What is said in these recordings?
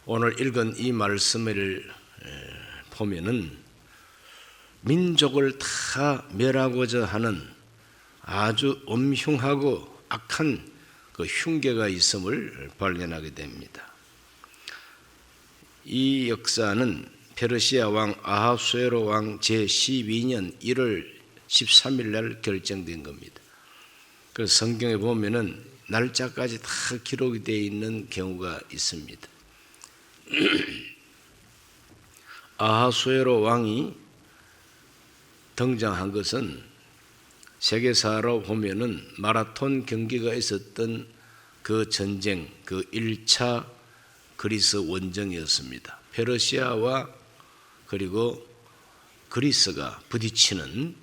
오늘 읽은 이 말씀을 보면은 민족을 다 멸하고자 하는 아주 엄흉하고 악한 그 흉계가 있음을 발견하게 됩니다. 이 역사는 페르시아 왕 아하수에로 왕 제12년 1월 13일 날 결정된 겁니다. 그래서 성경에 보면은 날짜까지 다 기록이 되어 있는 경우가 있습니다. 아하수에로 왕이 등장한 것은 세계사로 보면은 마라톤 경기가 있었던 그 전쟁, 그 1차 그리스 원정이었습니다. 페르시아와 그리고 그리스가 부딪히는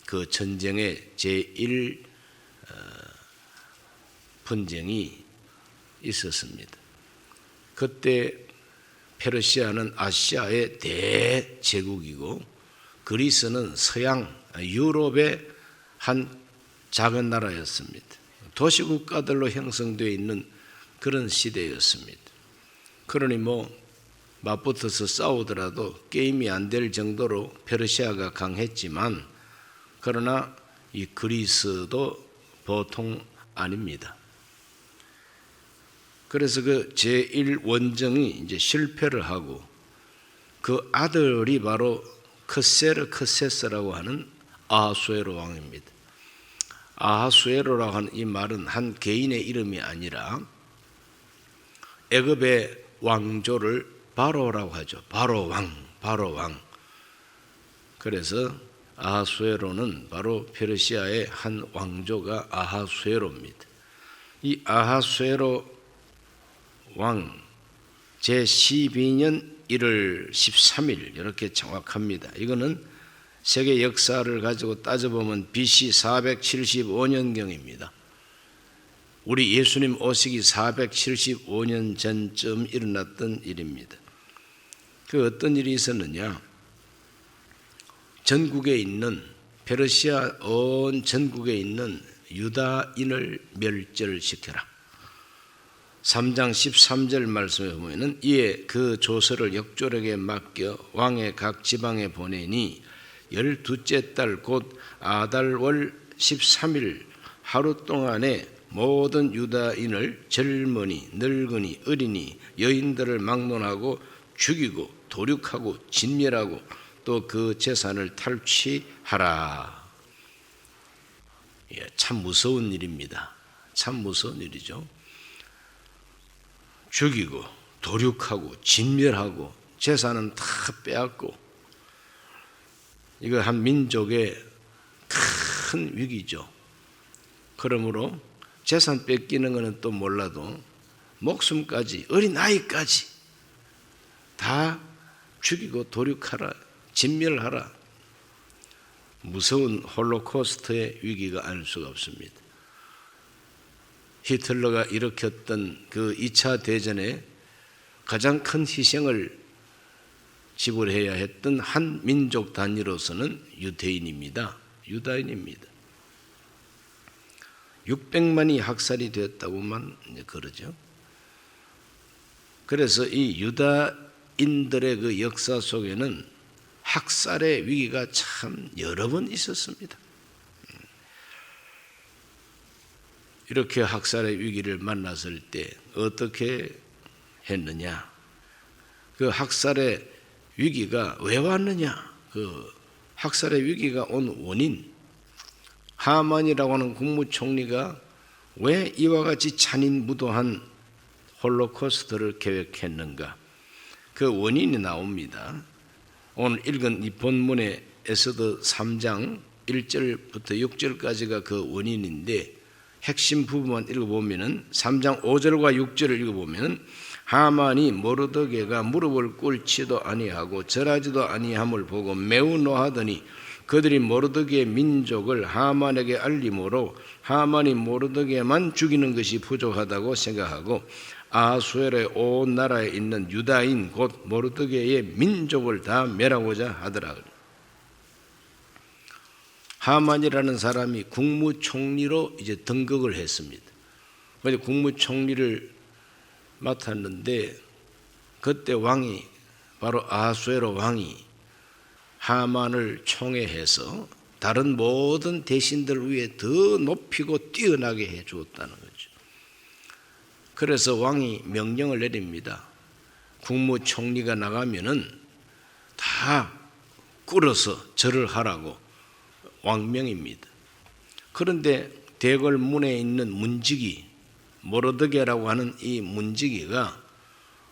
그 전쟁의 제1 분쟁이 있었습니다. 그때 페르시아는 아시아의 대제국이고 그리스는 서양 유럽의 한 작은 나라였습니다. 도시국가들로 형성되어 있는 그런 시대였습니다. 그러니 맞붙어서 싸우더라도 게임이 안 될 정도로 페르시아가 강했지만 그러나 이 그리스도 보통 아닙니다. 그래서 그 제1원정이 이제 실패를 하고 그 아들이 바로 크세스라고 하는 아하수에로 왕입니다. 아하수에로라고 하는 이 말은 한 개인의 이름이 아니라 애굽의 왕조를 바로라고 하죠. 바로 왕. 그래서 아하수에로는 바로 페르시아의 한 왕조가 아하수에로입니다. 이 아하수에로 왕 제12년 1월 13일 이렇게 정확합니다. 이거는 세계 역사를 가지고 따져보면 BC 475년경입니다. 우리 예수님 오시기 475년 전쯤 일어났던 일입니다. 그 어떤 일이 있었느냐? 전국에 있는 페르시아 온 전국에 있는 유다인을 멸절시켜라. 3장 13절 말씀에 보면은 이에 그 조서를 역조력에 맡겨 왕의 각 지방에 보내니 12째 달 곧 아달월 13일 하루 동안에 모든 유다인을 젊은이, 늙은이, 어린이, 여인들을 막론하고 죽이고 도륙하고 진멸하고 또 그 재산을 탈취하라. 참 무서운 일입니다. 참 무서운 일이죠. 죽이고 도륙하고 진멸하고 재산은 다 빼앗고 이거 한 민족의 큰 위기죠. 그러므로 재산 뺏기는 것은 또 몰라도 목숨까지 어린아이까지 다 죽이고 도륙하라, 진멸하라. 무서운 홀로코스트의 위기가 아닐 수가 없습니다. 히틀러가 일으켰던 그 2차 대전에 가장 큰 희생을 지불해야 했던 한 민족 단위로서는 유대인입니다. 유다인입니다. 600만이 학살이 되었다고만 그러죠. 그래서 이 유다인들의 그 역사 속에는 학살의 위기가 참 여러 번 있었습니다. 이렇게 학살의 위기를 만났을 때 어떻게 했느냐? 그 학살의 위기가 왜 왔느냐? 그 학살의 위기가 온 원인, 하만이라고 하는 국무총리가 왜 이와 같이 잔인무도한 홀로코스트를 계획했는가? 그 원인이 나옵니다. 오늘 읽은 이 본문의 에스더 3장 1절부터 6절까지가 그 원인인데 핵심 부분만 읽어보면은 3장 5절과 6절을 읽어보면은 하만이 모르드게가 무릎을 꿇지도 아니하고 절하지도 아니함을 보고 매우 노하더니 그들이 모르드게의 민족을 하만에게 알림으로 하만이 모르드게만 죽이는 것이 부족하다고 생각하고 아하수에로의 온 나라에 있는 유다인 곧 모르드게의 민족을 다 멸하고자 하더라. 하만이라는 사람이 국무총리로 이제 등극을 했습니다. 그래서 국무총리를 맡았는데 그때 왕이 바로 아하수에로 왕이 하만을 총애해서 다른 모든 대신들 위에 더 높이고 뛰어나게 해 주었다는 거죠. 그래서 왕이 명령을 내립니다. 국무총리가 나가면은 다 꿇어서 절을 하라고 왕명입니다. 그런데 대궐 문에 있는 문지기 모르드게라고 하는 이 문지기가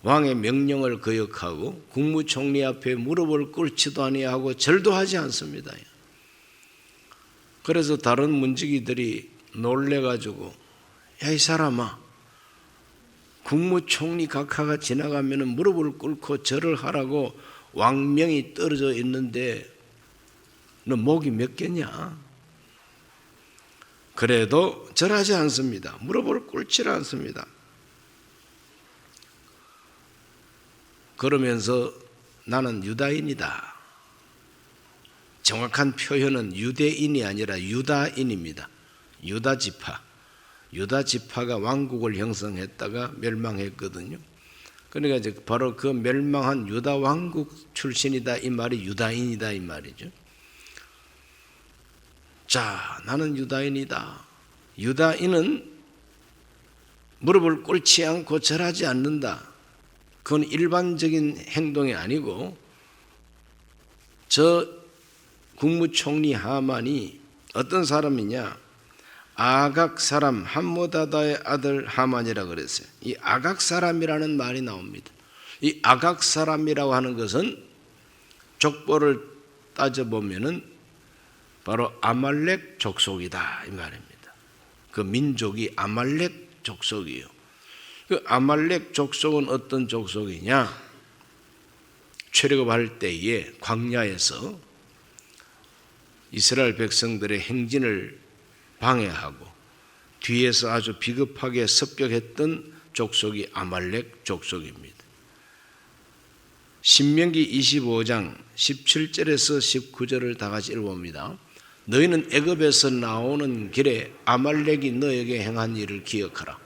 왕의 명령을 거역하고 국무총리 앞에 무릎을 꿇지도 아니하고 절도 하지 않습니다. 그래서 다른 문지기들이 놀래가지고 야, 이 사람아, 국무총리 각하가 지나가면 무릎을 꿇고 절을 하라고 왕명이 떨어져 있는데 너 목이 몇 개냐? 그래도 절하지 않습니다. 무릎을 꿇지 않습니다. 그러면서 나는 유다인이다. 정확한 표현은 유대인이 아니라 유다인입니다. 유다지파. 유다지파가 왕국을 형성했다가 멸망했거든요. 그러니까 이제 바로 그 멸망한 유다 왕국 출신이다 이 말이 유다인이다 이 말이죠. 자, 나는 유다인이다. 유다인은 무릎을 꿇지 않고 절하지 않는다. 그건 일반적인 행동이 아니고 저 국무총리 하만이 어떤 사람이냐? 아각 사람 함모다다의 아들 하만이라 그랬어요. 이 아각 사람이라는 말이 나옵니다. 이 아각 사람이라고 하는 것은 족보를 따져보면은 바로 아말렉 족속이다 이 말입니다. 그 민족이 아말렉 족속이에요. 그 아말렉 족속은 어떤 족속이냐? 출애굽할 때에 광야에서 이스라엘 백성들의 행진을 방해하고 뒤에서 아주 비겁하게 습격했던 족속이 아말렉 족속입니다. 신명기 25장 17절에서 19절을 다 같이 읽어봅니다. 너희는 애굽에서 나오는 길에 아말렉이 너에게 행한 일을 기억하라.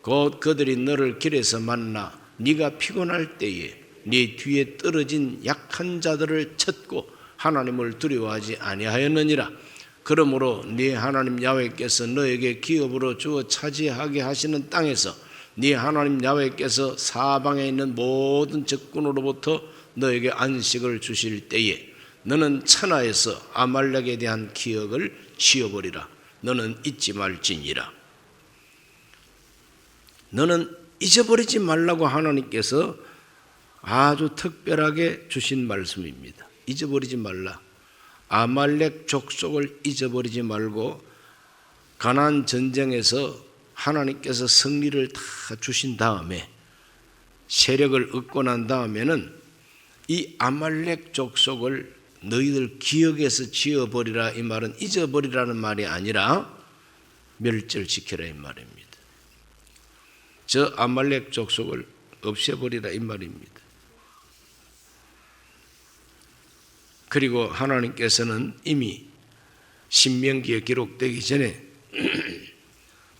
곧 그들이 너를 길에서 만나 네가 피곤할 때에 네 뒤에 떨어진 약한 자들을 쳤고 하나님을 두려워하지 아니하였느니라. 그러므로 네 하나님 야훼께서 너에게 기업으로 주어 차지하게 하시는 땅에서 네 하나님 야훼께서 사방에 있는 모든 적군으로부터 너에게 안식을 주실 때에 너는 천하에서 아말렉에 대한 기억을 지워버리라. 너는 잊지 말지니라. 너는 잊어버리지 말라고 하나님께서 아주 특별하게 주신 말씀입니다. 잊어버리지 말라. 아말렉 족속을 잊어버리지 말고 가나안 전쟁에서 하나님께서 승리를 다 주신 다음에 세력을 얻고 난 다음에는 이 아말렉 족속을 너희들 기억에서 지어버리라 이 말은 잊어버리라는 말이 아니라 멸절시켜라 이 말입니다. 저 아말렉 족속을 없애버리라 이 말입니다. 그리고 하나님께서는 이미 신명기에 기록되기 전에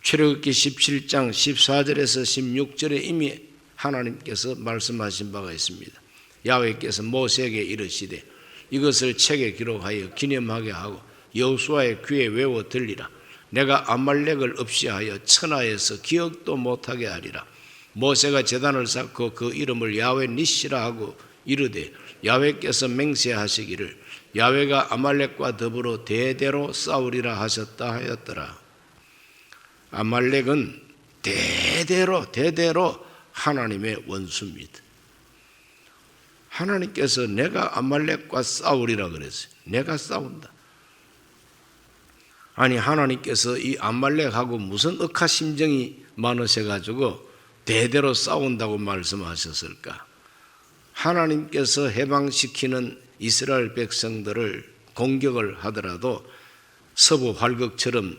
출애굽기 17장 14절에서 16절에 이미 하나님께서 말씀하신 바가 있습니다. 야훼께서 모세에게 이르시되 이것을 책에 기록하여 기념하게 하고 여호수아의 귀에 외워 들리라. 내가 아말렉을 없이하여 천하에서 기억도 못하게 하리라. 모세가 제단을 쌓고 그 이름을 야훼 니시라 하고 이르되 야훼께서 맹세하시기를 야훼가 아말렉과 더불어 대대로 싸우리라 하셨다 하였더라. 아말렉은 대대로 하나님의 원수입니다. 하나님께서 내가 아말렉과 싸우리라 그랬어요. 내가 싸운다. 아니 하나님께서 이 아말렉하고 무슨 억하심정이 많으셔가지고 대대로 싸운다고 말씀하셨을까? 하나님께서 해방시키는 이스라엘 백성들을 공격을 하더라도 서부 활극처럼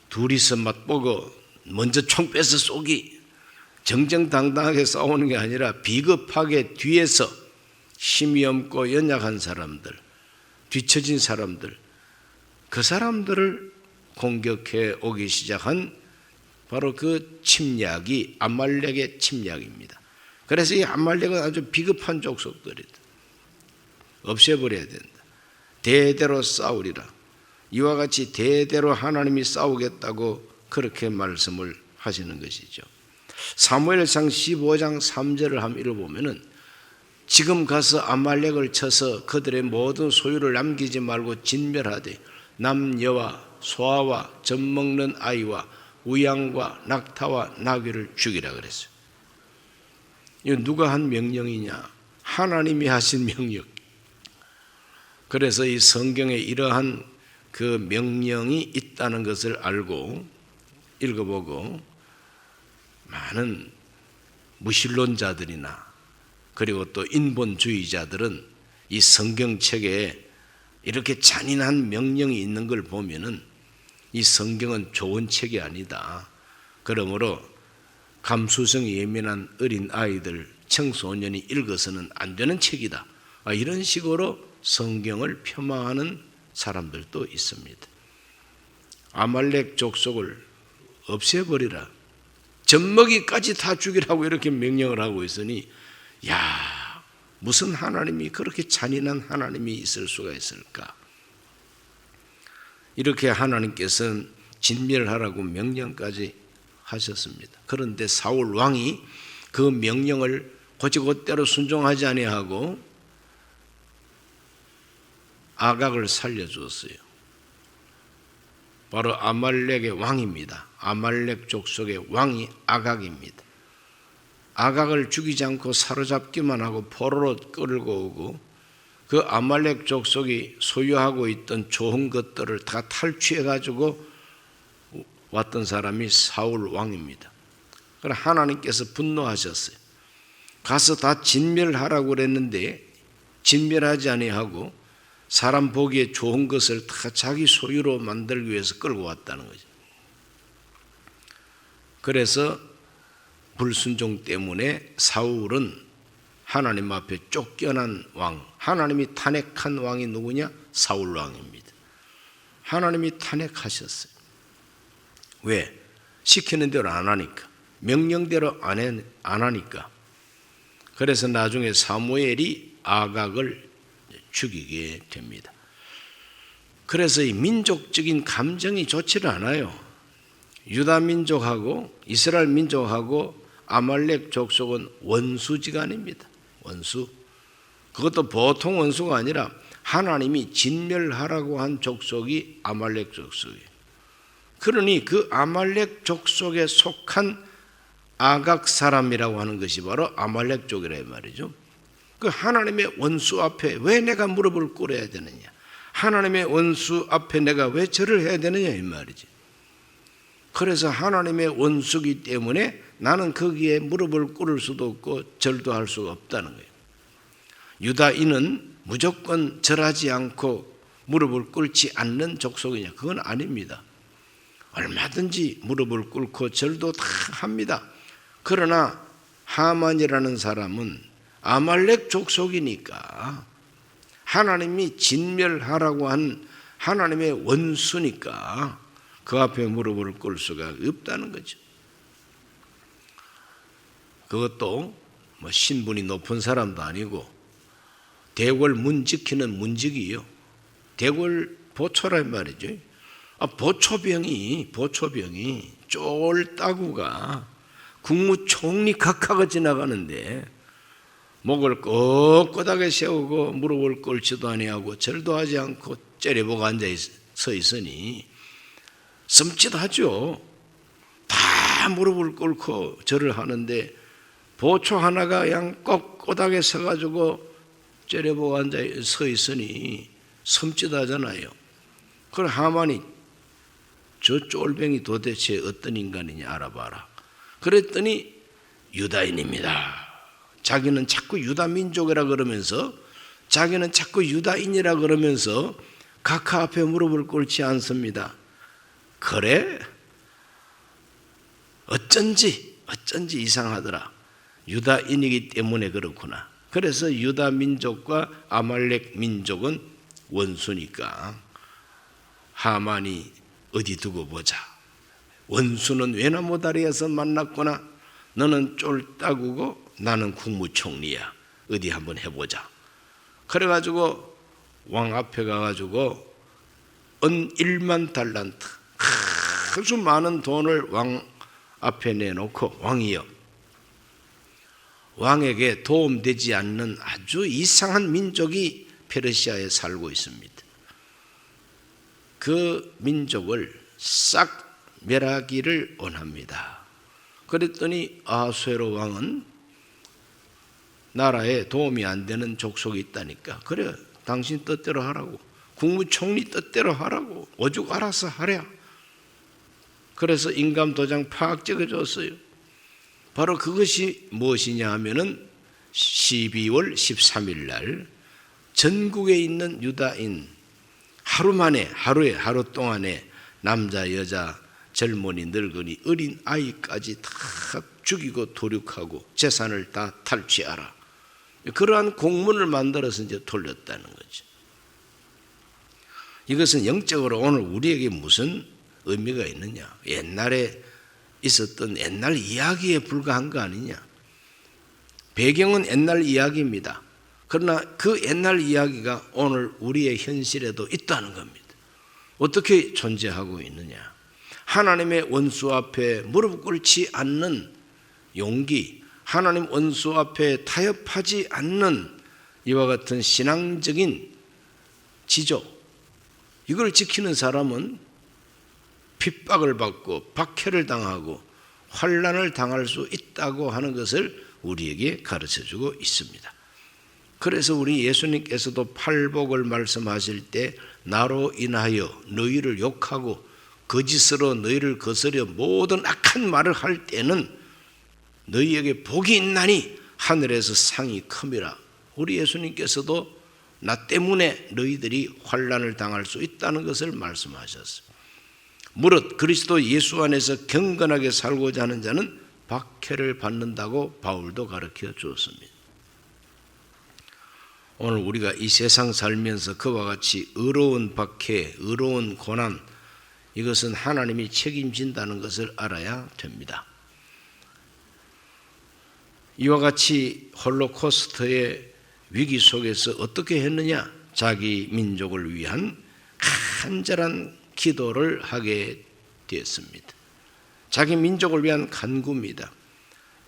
둘이서 맞보고 먼저 총 빼서 쏘기 정정당당하게 싸우는 게 아니라 비겁하게 뒤에서 힘이 없고 연약한 사람들, 뒤처진 사람들, 그 사람들을 공격해 오기 시작한 바로 그 침략이 아말렉의 침략입니다. 그래서 이 아말렉은 아주 비겁한 족속들이다. 없애버려야 된다. 대대로 싸우리라. 이와 같이 대대로 하나님이 싸우겠다고 그렇게 말씀을 하시는 것이죠. 사무엘상 15장 3절을 한번 읽어보면은 지금 가서 아말렉을 쳐서 그들의 모든 소유를 남기지 말고 진멸하되 남녀와 소아와 젖먹는 아이와 우양과 낙타와 나귀를 죽이라 그랬어요. 이거 누가 한 명령이냐? 하나님이 하신 명령. 그래서 이 성경에 이러한 그 명령이 있다는 것을 알고 읽어보고 많은 무신론자들이나 그리고 또 인본주의자들은 이 성경책에 이렇게 잔인한 명령이 있는 걸 보면은 이 성경은 좋은 책이 아니다. 그러므로 감수성이 예민한 어린 아이들, 청소년이 읽어서는 안 되는 책이다. 이런 식으로 성경을 폄하하는 사람들도 있습니다. 아말렉 족속을 없애버리라. 젖먹이까지 다 죽이라고 이렇게 명령을 하고 있으니 야, 무슨 하나님이 그렇게 잔인한 하나님이 있을 수가 있을까? 이렇게 하나님께서는 진멸하라고 명령까지 하셨습니다. 그런데 사울 왕이 그 명령을 곧이곧대로 순종하지 아니하고 아각을 살려주었어요. 바로 아말렉의 왕입니다. 아말렉 족속의 왕이 아각입니다. 아각을 죽이지 않고 사로잡기만 하고 포로로 끌고 오고 그 아말렉 족속이 소유하고 있던 좋은 것들을 다 탈취해 가지고 왔던 사람이 사울 왕입니다. 그래서 하나님께서 분노하셨어요. 가서 다 진멸하라고 그랬는데 진멸하지 아니하고 사람 보기에 좋은 것을 다 자기 소유로 만들기 위해서 끌고 왔다는 거죠. 그래서 불순종 때문에 사울은 하나님 앞에 쫓겨난 왕, 하나님이 탄핵한 왕이 누구냐? 사울 왕입니다. 하나님이 탄핵하셨어요. 왜? 시키는 대로 안 하니까, 명령대로 안 하니까. 그래서 나중에 사무엘이 아각을 죽이게 됩니다. 그래서 이 민족적인 감정이 좋지를 않아요. 유다 민족하고 이스라엘 민족하고 아말렉 족속은 원수지간입니다. 원수. 그것도 보통 원수가 아니라 하나님이 진멸하라고 한 족속이 아말렉 족속이에요. 그러니 그 아말렉 족속에 속한 아각 사람이라고 하는 것이 바로 아말렉 족이라 말이죠. 그 하나님의 원수 앞에 왜 내가 무릎을 꿇어야 되느냐? 하나님의 원수 앞에 내가 왜 절을 해야 되느냐 이 말이지. 그래서 하나님의 원수기 때문에 나는 거기에 무릎을 꿇을 수도 없고 절도 할 수가 없다는 거예요. 유다인은 무조건 절하지 않고 무릎을 꿇지 않는 족속이냐? 그건 아닙니다. 얼마든지 무릎을 꿇고 절도 다 합니다. 그러나 하만이라는 사람은 아말렉 족속이니까 하나님이 진멸하라고 한 하나님의 원수니까 그 앞에 무릎을 꿇을 수가 없다는 거죠. 그것도 뭐 신분이 높은 사람도 아니고 대궐 문 지키는 문직이요. 대궐 보초란 말이죠. 보초병이 쫄따구가 국무총리 각하가 지나가는데 목을 꼿꼿하게 세우고 무릎을 꿇지도 아니하고 절도 하지 않고 째려보고 앉아 서 있으니 섬찟하죠. 다 무릎을 꿇고 절을 하는데 보초 하나가 그냥 꼿꼿하게 서가지고 째려보고 앉아 서 있으니 섬찟하잖아요. 그럼 하만이 저 쫄병이 도대체 어떤 인간이냐 알아봐라. 그랬더니 유다인입니다. 자기는 자꾸 유다 민족이라 그러면서 자기는 자꾸 유다인이라 그러면서 각하 앞에 무릎을 꿇지 않습니다. 그래? 어쩐지 이상하더라. 유다인이기 때문에 그렇구나. 그래서 유다 민족과 아말렉 민족은 원수니까 하만이 어디 두고 보자. 원수는 외나무 다리에서 만났구나. 너는 쫄따구고 나는 국무총리야. 어디 한번 해보자. 그래가지고 왕 앞에 가가지고 은 1만 달란트 아주 많은 돈을 왕 앞에 내놓고 왕이여, 왕에게 도움되지 않는 아주 이상한 민족이 페르시아에 살고 있습니다. 그 민족을 싹 멸하기를 원합니다. 그랬더니 아하수에로 왕은 나라에 도움이 안 되는 족속이 있다니까, 그래 당신 뜻대로 하라고, 국무총리 뜻대로 하라고, 오죽 알아서 하랴. 그래서 인감도장 팍 찍어줬어요. 바로 그것이 무엇이냐 하면은 12월 13일 날 전국에 있는 유다인 하루 동안에 남자 여자 젊은이 늙은이 어린 아이까지 다 죽이고 도륙하고 재산을 다 탈취하라. 그러한 공문을 만들어서 이제 돌렸다는 거죠. 이것은 영적으로 오늘 우리에게 무슨 의미가 있느냐? 옛날에 있었던 옛날 이야기에 불과한 거 아니냐? 배경은 옛날 이야기입니다. 그러나 그 옛날 이야기가 오늘 우리의 현실에도 있다는 겁니다. 어떻게 존재하고 있느냐? 하나님의 원수 앞에 무릎 꿇지 않는 용기, 하나님 원수 앞에 타협하지 않는 이와 같은 신앙적인 지조, 이걸 지키는 사람은 핍박을 받고 박해를 당하고 환난을 당할 수 있다고 하는 것을 우리에게 가르쳐주고 있습니다. 그래서 우리 예수님께서도 팔복을 말씀하실 때 나로 인하여 너희를 욕하고 거짓으로 너희를 거스려 모든 악한 말을 할 때는 너희에게 복이 있나니 하늘에서 상이 큼이라. 우리 예수님께서도 나 때문에 너희들이 환난을 당할 수 있다는 것을 말씀하셨어요. 무릇 그리스도 예수 안에서 경건하게 살고자 하는 자는 박해를 받는다고 바울도 가르쳐 주었습니다. 오늘 우리가 이 세상 살면서 그와 같이 의로운 박해, 의로운 고난, 이것은 하나님이 책임진다는 것을 알아야 됩니다. 이와 같이 홀로코스트의 위기 속에서 어떻게 했느냐? 자기 민족을 위한 간절한 기도를 하게 되었습니다. 자기 민족을 위한 간구입니다.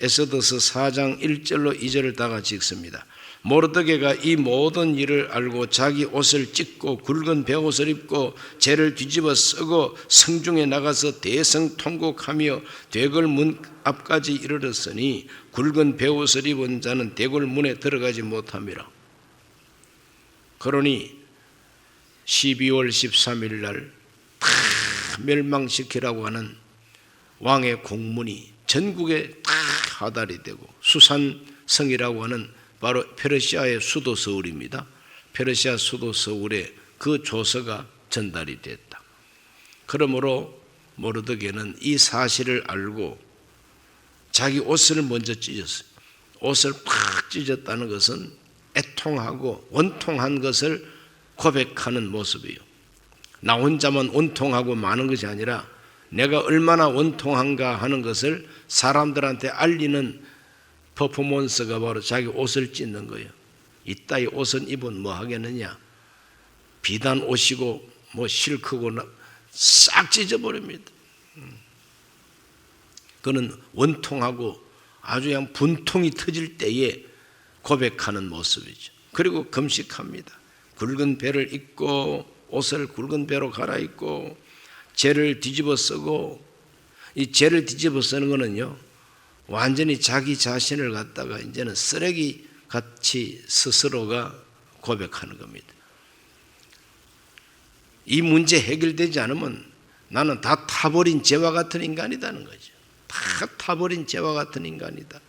에스더서 4장 1절로 2절을 다 같이 읽습니다. 모르드게가 이 모든 일을 알고 자기 옷을 찢고 굵은 베옷을 입고 재를 뒤집어 쓰고 성중에 나가서 대성통곡하며 대궐 문 앞까지 이르렀으니 굵은 베옷을 입은 자는 대궐 문에 들어가지 못함이라. 그러니 12월 13일 날 다 멸망시키라고 하는 왕의 공문이 전국에 다 하달이 되고, 수산성이라고 하는 바로 페르시아의 수도 서울입니다. 페르시아 수도 서울에 그 조서가 전달이 됐다. 그러므로 모르드게는 이 사실을 알고 자기 옷을 먼저 찢었어요. 옷을 팍 찢었다는 것은 애통하고 원통한 것을 고백하는 모습이에요. 나 혼자만 원통하고 많은 것이 아니라 내가 얼마나 원통한가 하는 것을 사람들한테 알리는 퍼포먼스가 바로 자기 옷을 찢는 거예요. 이따위 옷은 입은 뭐 하겠느냐? 비단 옷이고 뭐 실크고 싹 찢어버립니다. 그는 원통하고 아주 그냥 분통이 터질 때에 고백하는 모습이죠. 그리고 금식합니다. 굵은 배를 입고 옷을 굵은 배로 갈아입고 재를 뒤집어 쓰고, 이 재를 뒤집어 쓰는 거는요, 완전히 자기 자신을 갖다가 이제는 쓰레기 같이 스스로가 고백하는 겁니다. 이 문제 해결되지 않으면 나는 다 타버린 재와 같은 인간이라는 거죠. 다 타버린 재와 같은 인간이다.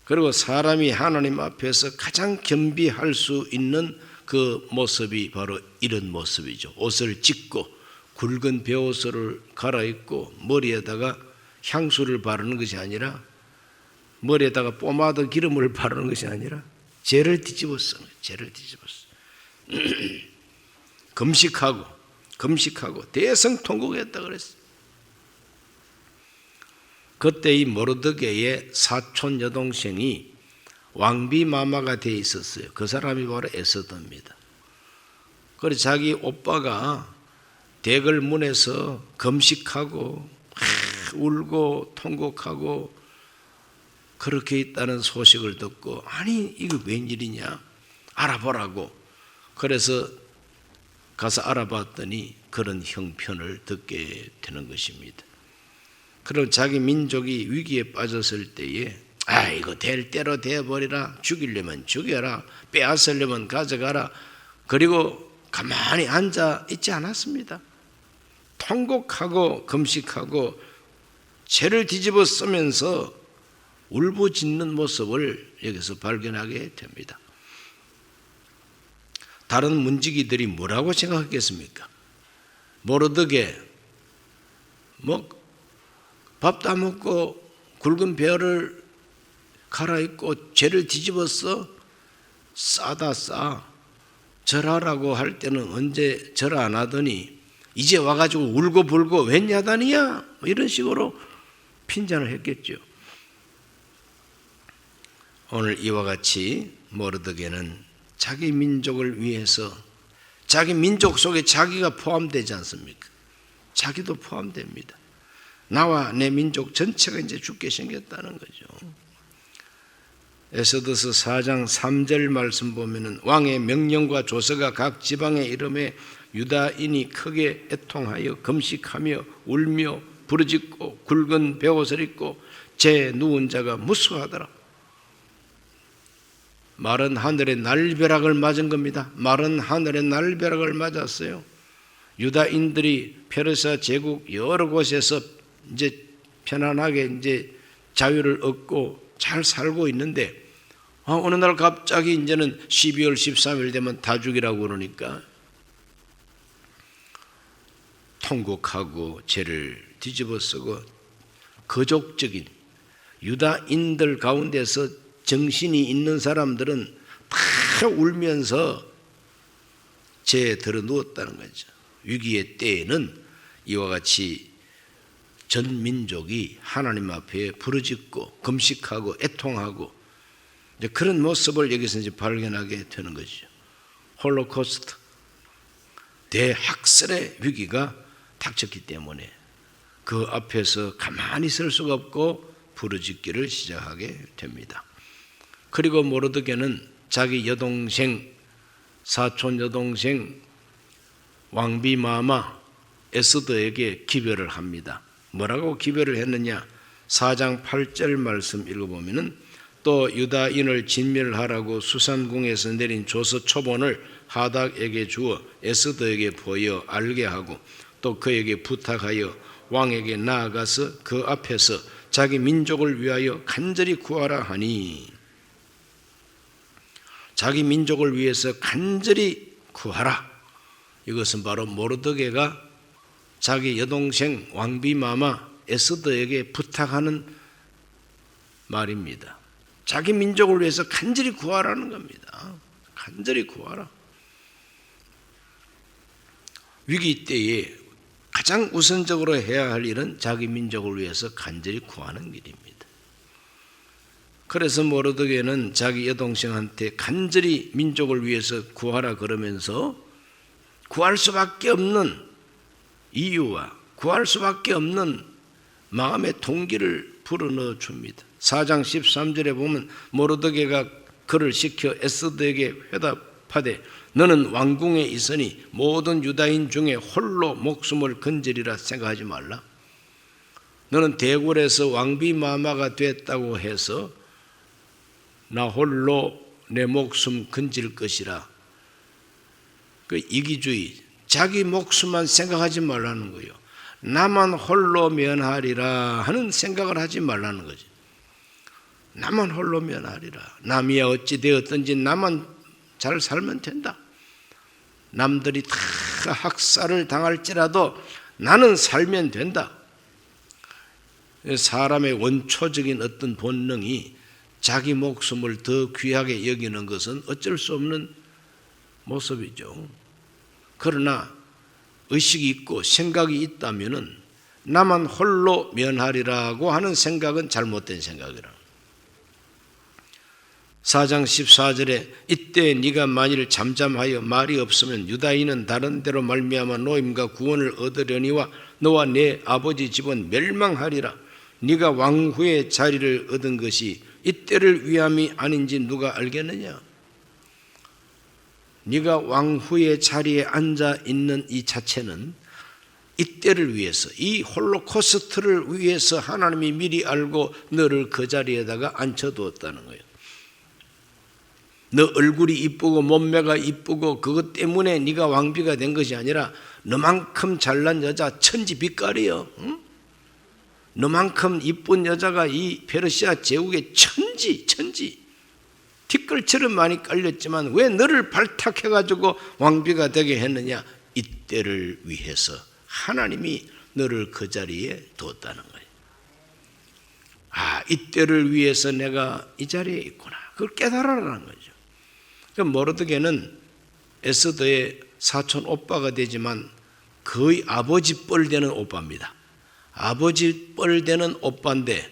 그리고 사람이 하나님 앞에서 가장 겸비할 수 있는 그 모습이 바로 이런 모습이죠. 옷을 찢고 굵은 베옷을 갈아입고 머리에다가 향수를 바르는 것이 아니라, 머리에다가 포마드 기름을 바르는 것이 아니라 재를 뒤집었어. 재를 뒤집었어. 금식하고 대성통곡했다 그랬어. 그때 이 모르드게의 사촌 여동생이 왕비 마마가 돼 있었어요. 그 사람이 바로 에스더입니다. 그래서 자기 오빠가 대궐 문에서 금식하고 울고 통곡하고 그렇게 있다는 소식을 듣고, 아니 이거 웬일이냐 알아보라고. 그래서 가서 알아봤더니 그런 형편을 듣게 되는 것입니다. 그럼 자기 민족이 위기에 빠졌을 때에 이거 될 대로 되어버리라, 죽이려면 죽여라, 빼앗으려면 가져가라, 그리고 가만히 앉아 있지 않았습니다. 통곡하고 금식하고 죄를 뒤집어 쓰면서 울부짖는 모습을 여기서 발견하게 됩니다. 다른 문지기들이 뭐라고 생각했겠습니까? 모르드게 밥 다 먹고 굵은 배를 갈아입고 죄를 뒤집어서 싸다 싸, 절하라고 할 때는 언제 절 안 하더니 이제 와가지고 울고 불고 웬 야단이야, 이런 식으로 핀잔을 했겠죠. 오늘 이와 같이 모르드게는 자기 민족을 위해서, 자기 민족 속에 자기가 포함되지 않습니까? 자기도 포함됩니다. 나와 내 민족 전체가 이제 죽게 생겼다는 거죠. 에스더서 4장 3절 말씀 보면은 왕의 명령과 조서가 각 지방에 이름에 유다인이 크게 애통하여 금식하며 울며 부르짖고 굵은 베옷을 입고 제 누운 자가 무수하더라. 마른 하늘의 날벼락을 맞은 겁니다. 마른 하늘의 날벼락을 맞았어요. 유다인들이 페르시아 제국 여러 곳에서 이제 편안하게 이제 자유를 얻고 잘 살고 있는데, 어느 날 갑자기 이제는 12월 13일 되면 다 죽이라고 그러니까 통곡하고 죄를 뒤집어 쓰고, 거족적인 유다인들 가운데서 정신이 있는 사람들은 다 울면서 죄에 들어 누웠다는 거죠. 위기의 때에는 이와 같이 전 민족이 하나님 앞에 부르짖고 금식하고 애통하고 그런 모습을 여기서 이제 발견하게 되는 거죠. 홀로코스트, 대학살의 위기가 닥쳤기 때문에 그 앞에서 가만히 있을 수가 없고 부르짖기를 시작하게 됩니다. 그리고 모르드게는 자기 여동생, 사촌 여동생 왕비 마마 에스더에게 기별을 합니다. 뭐라고 기별을 했느냐? 4장 8절 말씀 읽어보면은, 또 유다인을 진멸하라고 수산궁에서 내린 조서 초본을 하닥에게 주어 에스더에게 보여 알게 하고, 또 그에게 부탁하여 왕에게 나아가서 그 앞에서 자기 민족을 위하여 간절히 구하라 하니, 자기 민족을 위해서 간절히 구하라. 이것은 바로 모르드게가 자기 여동생 왕비 마마 에스더에게 부탁하는 말입니다. 자기 민족을 위해서 간절히 구하라는 겁니다. 간절히 구하라. 위기 때에 가장 우선적으로 해야 할 일은 자기 민족을 위해서 간절히 구하는 일입니다. 그래서 모르드게는 자기 여동생한테 간절히 민족을 위해서 구하라 그러면서 구할 수밖에 없는 이유와 구할 수밖에 없는 마음의 동기를 불어넣어 줍니다. 4장 13절에 보면 모르드게가 그를 시켜 에스더에게 회답하되, 너는 왕궁에 있으니 모든 유다인 중에 홀로 목숨을 건지리라 생각하지 말라. 너는 대궐에서 왕비 마마가 됐다고 해서 나 홀로 내 목숨 건질 것이라. 그 이기주의, 자기 목숨만 생각하지 말라는 거예요. 나만 홀로 면하리라 하는 생각을 하지 말라는 거지. 나만 홀로 면하리라. 남이야 어찌 되었든지 나만 잘 살면 된다. 남들이 다 학살을 당할지라도 나는 살면 된다. 사람의 원초적인 어떤 본능이 자기 목숨을 더 귀하게 여기는 것은 어쩔 수 없는 모습이죠. 그러나 의식이 있고 생각이 있다면은 나만 홀로 면하리라고 하는 생각은 잘못된 생각이라. 4장 14절에 이때 네가 만일 잠잠하여 말이 없으면 유다인은 다른 데로 말미암아 노임과 구원을 얻으려니와 너와 네 아버지 집은 멸망하리라. 네가 왕후의 자리를 얻은 것이 이때를 위함이 아닌지 누가 알겠느냐? 네가 왕후의 자리에 앉아 있는 이 자체는 이때를 위해서, 이 홀로코스트를 위해서 하나님이 미리 알고 너를 그 자리에다가 앉혀두었다는 거예요. 너 얼굴이 이쁘고 몸매가 이쁘고 그것 때문에 네가 왕비가 된 것이 아니라 너만큼 잘난 여자 천지 빛깔이요. 응? 너만큼 이쁜 여자가 이 페르시아 제국의 천지 티끌처럼 많이 깔렸지만 왜 너를 발탁해가지고 왕비가 되게 했느냐? 이때를 위해서 하나님이 너를 그 자리에 두었다는 거예요. 아, 이때를 위해서 내가 이 자리에 있구나. 그걸 깨달아라는 거죠. 그러니까 모르드게는 에스더의 사촌 오빠가 되지만 거의 아버지 뻘 되는 오빠입니다. 아버지 뻘 되는 오빠인데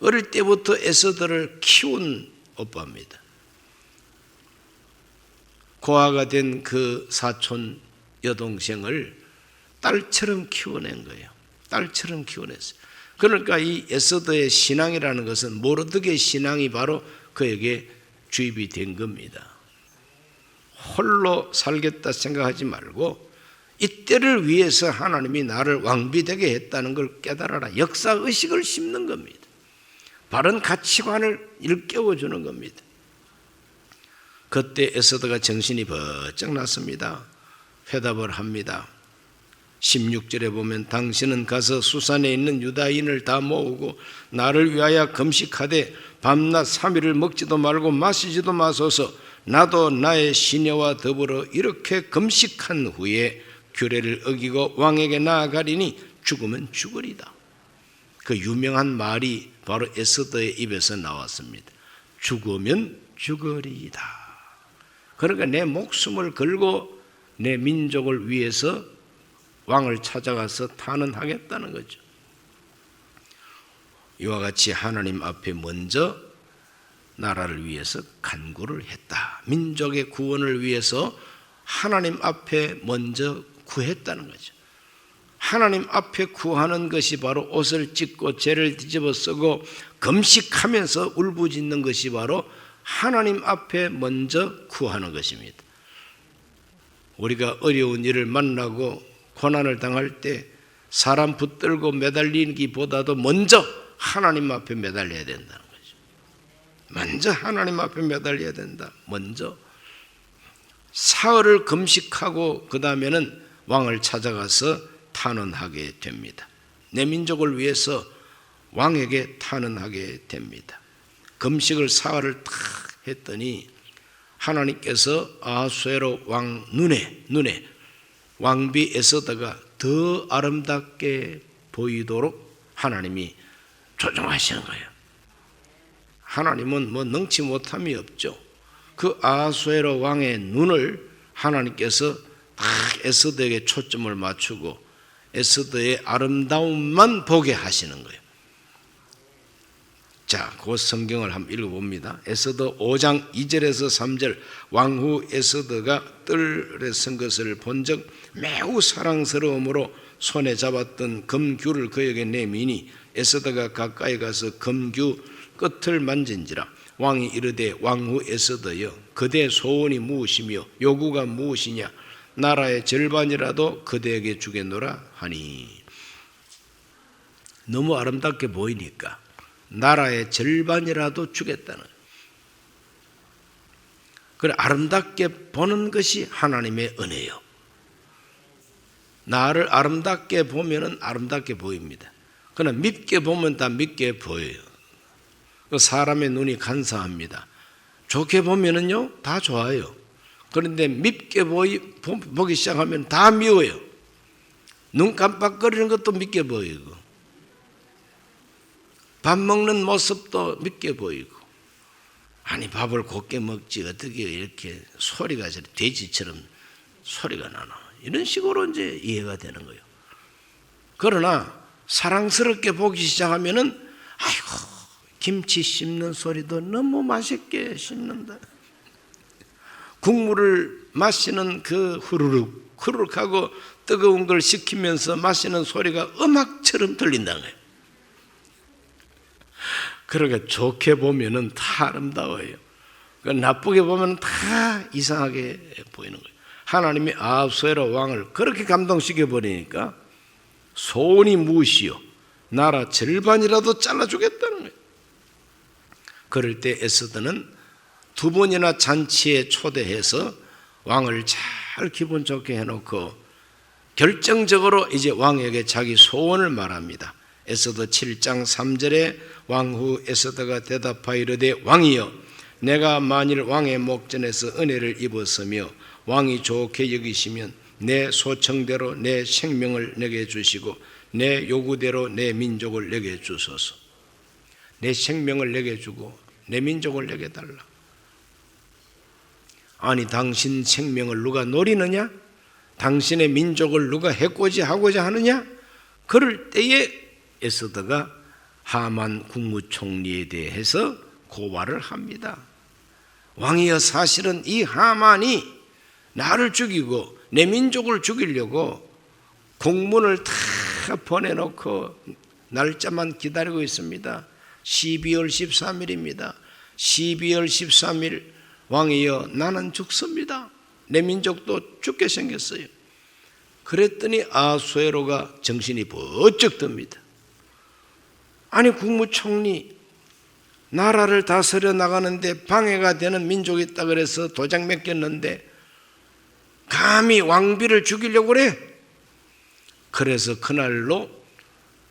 어릴 때부터 에스더를 키운 오빠입니다. 고아가 된 그 사촌 여동생을 딸처럼 키워낸 거예요. 딸처럼 키워냈어요. 그러니까 이 에스더의 신앙이라는 것은 모르드게의 신앙이 바로 그에게 주입이 된 겁니다. 홀로 살겠다 생각하지 말고 이때를 위해서 하나님이 나를 왕비되게 했다는 걸 깨달아라. 역사의식을 심는 겁니다. 바른 가치관을 일깨워주는 겁니다. 그때 에스더가 정신이 번쩍 났습니다. 회답을 합니다. 16절에 보면 당신은 가서 수산에 있는 유다인을 다 모으고 나를 위하여 금식하되 밤낮 3일을 먹지도 말고 마시지도 마소서. 나도 나의 시녀와 더불어 이렇게 금식한 후에 규례를 어기고 왕에게 나아가리니 죽으면 죽으리다. 그 유명한 말이 바로 에스더의 입에서 나왔습니다. 죽으면 죽으리이다. 그러니까 내 목숨을 걸고 내 민족을 위해서 왕을 찾아가서 탄원하겠다는 거죠. 이와 같이 하나님 앞에 먼저 나라를 위해서 간구를 했다. 민족의 구원을 위해서 하나님 앞에 먼저 구했다는 거죠. 하나님 앞에 구하는 것이 바로 옷을 찢고 죄를 뒤집어 쓰고 금식하면서 울부짖는 것이 바로 하나님 앞에 먼저 구하는 것입니다. 우리가 어려운 일을 만나고 고난을 당할 때 사람 붙들고 매달리기보다도 먼저 하나님 앞에 매달려야 된다는 거죠. 먼저 하나님 앞에 매달려야 된다. 먼저 사흘을 금식하고 그 다음에는 왕을 찾아가서 탄원하게 됩니다. 내 민족을 위해서 왕에게 탄원하게 됩니다. 금식을 사흘을 탁 했더니 하나님께서 아하수에로 왕 눈에 왕비 에스더가 더 아름답게 보이도록 하나님이 조정하시는 거예요. 하나님은 뭐 능치 못함이 없죠. 그 아하수에로 왕의 눈을 하나님께서 다 에스더에게 초점을 맞추고 에스더의 아름다움만 보게 하시는 거예요. 자, 그 성경을 한번 읽어봅니다. 에스더 5장 2절에서 3절. 왕후 에스더가 뜰에 선 것을 본즉 매우 사랑스러움으로 손에 잡았던 금규를 그에게 내미니 에스더가 가까이 가서 금규 끝을 만진지라. 왕이 이르되 왕후 에스더여 그대 소원이 무엇이며 요구가 무엇이냐. 나라의 절반이라도 그대에게 주겠노라 하니. 너무 아름답게 보이니까 나라의 절반이라도 주겠다는. 그래, 아름답게 보는 것이 하나님의 은혜요. 나를 아름답게 보면은 아름답게 보입니다. 그러나 밉게 보면 다 밉게 보여요. 사람의 눈이 간사합니다. 좋게 보면은요 다 좋아요. 그런데 밉게 보기 시작하면 다 미워요. 눈 깜빡거리는 것도 밉게 보이고 밥 먹는 모습도 밉게 보이고, 아니 밥을 곱게 먹지 어떻게 이렇게 소리가 돼지처럼 소리가 나나, 이런 식으로 이제 이해가 되는 거예요. 그러나 사랑스럽게 보기 시작하면은 아이고 김치 씹는 소리도 너무 맛있게 씹는다. 국물을 마시는 그 후루룩 후루룩 하고 뜨거운 걸 식히면서 마시는 소리가 음악처럼 들린다는 거예요. 그러니까 좋게 보면은 다 아름다워요. 나쁘게 보면 다 이상하게 보이는 거예요. 하나님이 아하수에로 왕을 그렇게 감동시켜 버리니까 소원이 무엇이요? 나라 절반이라도 잘라주겠다는 거예요. 그럴 때 에스더는 2번이나 잔치에 초대해서 왕을 잘 기분 좋게 해놓고 결정적으로 이제 왕에게 자기 소원을 말합니다. 에스더 7장 3절에 왕후 에스더가 대답하여 이르되 왕이여 내가 만일 왕의 목전에서 은혜를 입었으며 왕이 좋게 여기시면 내 소청대로 내 생명을 내게 주시고 내 요구대로 내 민족을 내게 주소서. 내 생명을 내게 주고 내 민족을 내게 달라. 아니 당신 생명을 누가 노리느냐? 당신의 민족을 누가 해코지 하고자 하느냐? 그럴 때에 에스더가 하만 국무총리에 대해서 고발을 합니다. 왕이여 사실은 이 하만이 나를 죽이고 내 민족을 죽이려고 공문을 다 보내놓고 날짜만 기다리고 있습니다. 12월 13일입니다. 12월 13일 왕이여 나는 죽습니다. 내 민족도 죽게 생겼어요. 그랬더니 아하수에로가 정신이 번쩍 듭니다. 아니 국무총리 나라를 다스려 나가는데 방해가 되는 민족이 있다 그래서 도장 맡겼는데 감히 왕비를 죽이려고 그래? 그래서 그날로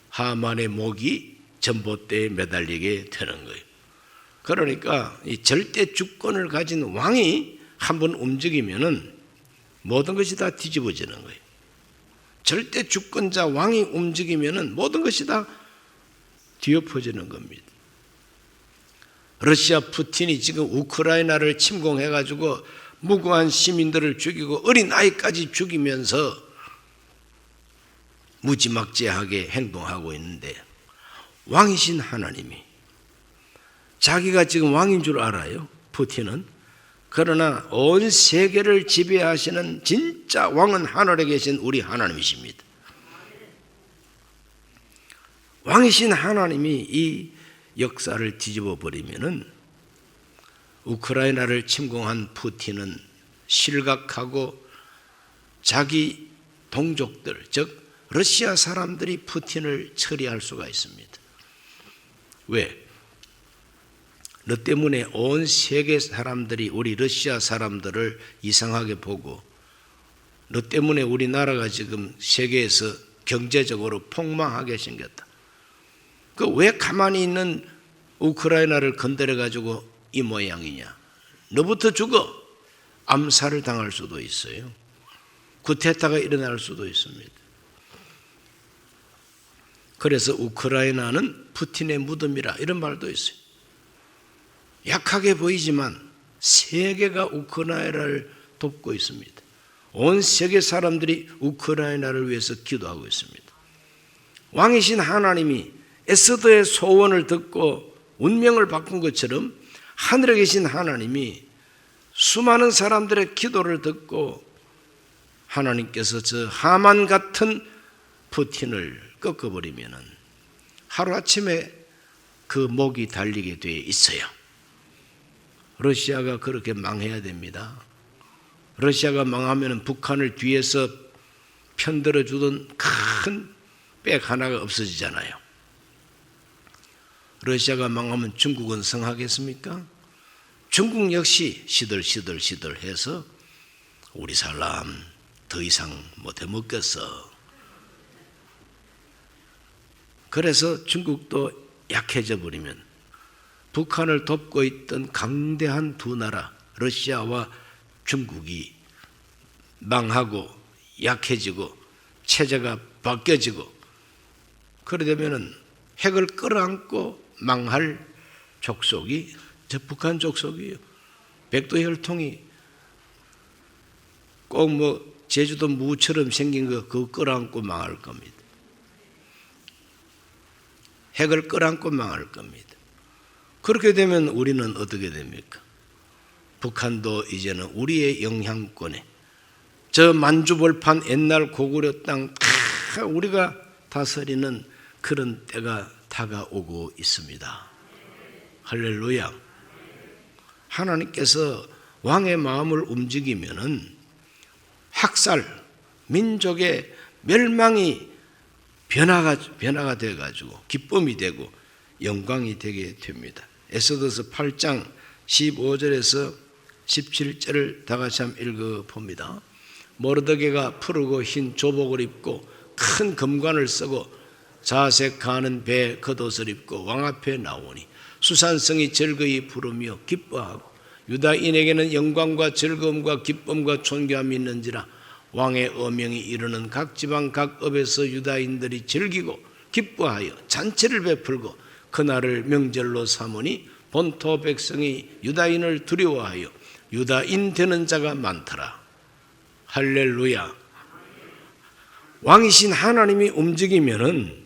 하만의 목이 전봇대에 매달리게 되는 거예요. 그러니까 이 절대 주권을 가진 왕이 한번 움직이면은 모든 것이 다 뒤집어지는 거예요. 절대 주권자 왕이 움직이면은 모든 것이 다 뒤엎어지는 겁니다. 러시아 푸틴이 지금 우크라이나를 침공해가지고 무고한 시민들을 죽이고 어린 아이까지 죽이면서 무지막지하게 행동하고 있는데 왕이신 하나님이 자기가 지금 왕인 줄 알아요. 푸틴은. 그러나 온 세계를 지배하시는 진짜 왕은 하늘에 계신 우리 하나님이십니다. 왕이신 하나님이 이 역사를 뒤집어 버리면은 우크라이나를 침공한 푸틴은 실각하고 자기 동족들 즉 러시아 사람들이 푸틴을 처리할 수가 있습니다. 왜? 너 때문에 온 세계 사람들이 우리 러시아 사람들을 이상하게 보고 너 때문에 우리나라가 지금 세계에서 경제적으로 폭망하게 생겼다. 그 왜 가만히 있는 우크라이나를 건드려 가지고 이 모양이냐? 너부터 죽어. 암살을 당할 수도 있어요. 쿠데타가 일어날 수도 있습니다. 그래서 우크라이나는 푸틴의 무덤이라 이런 말도 있어요. 약하게 보이지만 세계가 우크라이나를 돕고 있습니다. 온 세계 사람들이 우크라이나를 위해서 기도하고 있습니다. 왕이신 하나님이 에스더의 소원을 듣고 운명을 바꾼 것처럼 하늘에 계신 하나님이 수많은 사람들의 기도를 듣고 하나님께서 저 하만 같은 푸틴을 꺾어버리면 하루아침에 그 목이 달리게 돼 있어요. 러시아가 그렇게 망해야 됩니다. 러시아가 망하면 북한을 뒤에서 편들어 주던 큰 백 하나가 없어지잖아요. 러시아가 망하면 중국은 성하겠습니까? 중국 역시 시들시들시들해서 우리 사람 더 이상 못해 먹겠어. 그래서 중국도 약해져 버리면 북한을 돕고 있던 강대한 두 나라 러시아와 중국이 망하고 약해지고 체제가 바뀌어지고 그러려면 핵을 끌어안고 망할 족속이 저 북한 족속이에요. 백두혈통이 꼭 제주도 무처럼 생긴 거 그거 끌어안고 망할 겁니다. 핵을 끌어안고 망할 겁니다. 그렇게 되면 우리는 어떻게 됩니까? 북한도 이제는 우리의 영향권에 저 만주벌판 옛날 고구려 땅 다 우리가 다스리는 그런 때가 다가오고 있습니다. 할렐루야. 하나님께서 왕의 마음을 움직이면은 학살, 민족의 멸망이 변화가 되어가지고 기쁨이 되고 영광이 되게 됩니다. 에스더서 8장 15절에서 17절을 다 같이 한번 읽어봅니다. 모르드게가 푸르고 흰 조복을 입고 큰 금관을 쓰고 자색하는 배 겉옷을 입고 왕 앞에 나오니 수산성이 즐거이 부르며 기뻐하고 유다인에게는 영광과 즐거움과 기쁨과 존귀함이 있는지라 왕의 어명이 이르는 각 지방 각 업에서 유다인들이 즐기고 기뻐하여 잔치를 베풀고 그날을 명절로 삼으니 본토 백성이 유다인을 두려워하여 유다인 되는 자가 많더라. 할렐루야. 왕이신 하나님이 움직이면은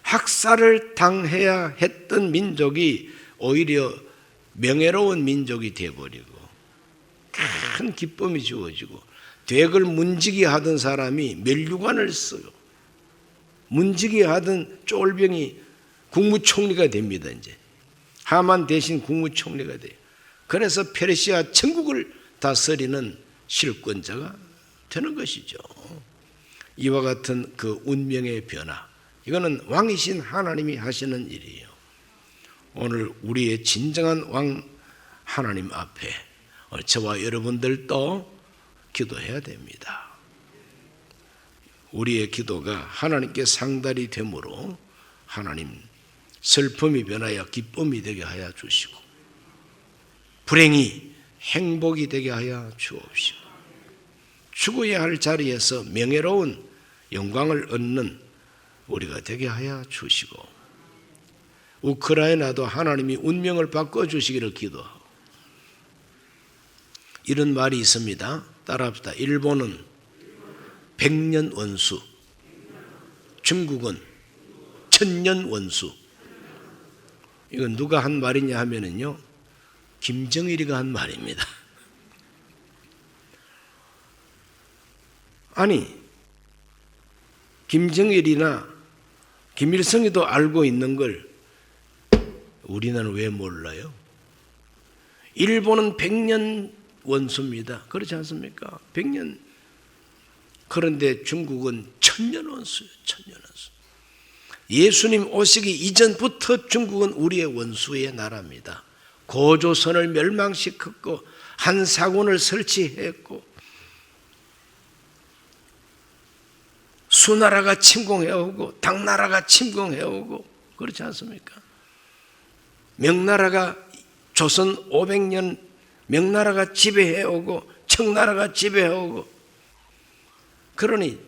학살을 당해야 했던 민족이 오히려 명예로운 민족이 되어버리고 큰 기쁨이 주어지고 덱을 문지기 하던 사람이 멸류관을 쓰고 문지기 하던 쫄병이 국무총리가 됩니다. 이제 하만 대신 국무총리가 돼요. 그래서 페르시아 천국을 다스리는 실권자가 되는 것이죠. 이와 같은 그 운명의 변화, 이거는 왕이신 하나님이 하시는 일이에요. 오늘 우리의 진정한 왕 하나님 앞에 저와 여러분들도 기도해야 됩니다. 우리의 기도가 하나님께 상달이 되므로 하나님 슬픔이 변하여 기쁨이 되게 하여 주시고 불행이 행복이 되게 하여 주옵시고 죽어야 할 자리에서 명예로운 영광을 얻는 우리가 되게 하여 주시고 우크라이나도 하나님이 운명을 바꿔주시기를 기도하고 이런 말이 있습니다. 따라합시다. 일본은 100년 원수, 중국은 1000년 원수. 이건 누가 한 말이냐 하면은요, 김정일이가 한 말입니다. 아니, 김정일이나 김일성이도 알고 있는 걸 우리는 왜 몰라요? 일본은 100년 원수입니다. 그렇지 않습니까? 100년. 그런데 중국은 1000년 원수예요. 1000년 원수. 예수님 오시기 이전부터 중국은 우리의 원수의 나라입니다. 고조선을 멸망시켰고 한사군을 설치했고 수나라가 침공해오고 당나라가 침공해오고 그렇지 않습니까? 명나라가 조선 500년 명나라가 지배해오고 청나라가 지배해오고 그러니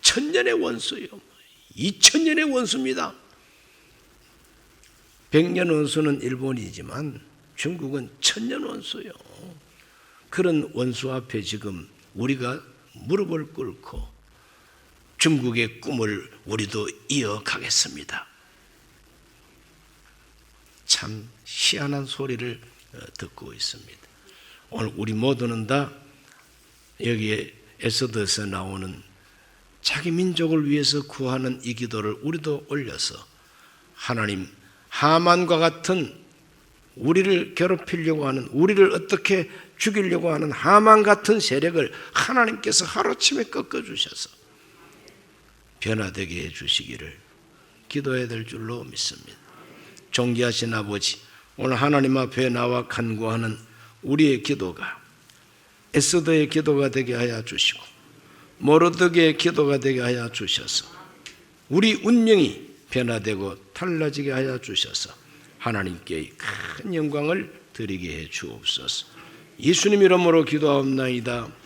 1000년의 원수요. 2000년의 원수입니다. 100년 원수는 일본이지만 중국은 1000년 원수요. 그런 원수 앞에 지금 우리가 무릎을 꿇고 중국의 꿈을 우리도 이어가겠습니다. 참 희한한 소리를 듣고 있습니다. 오늘 우리 모두는 다 여기에 에스더에서 나오는 자기 민족을 위해서 구하는 이 기도를 우리도 올려서 하나님, 하만과 같은 우리를 괴롭히려고 하는, 우리를 어떻게 죽이려고 하는 하만 같은 세력을 하나님께서 하루아침에 꺾어주셔서 변화되게 해주시기를 기도해야 될 줄로 믿습니다. 존귀하신 아버지, 오늘 하나님 앞에 나와 간구하는 우리의 기도가 에스더의 기도가 되게 하여 주시고 모르드게의 기도가 되게 하여 주셔서 우리 운명이 변화되고 달라지게 하여 주셔서 하나님께 큰 영광을 드리게 해 주옵소서. 예수님 이름으로 기도하옵나이다.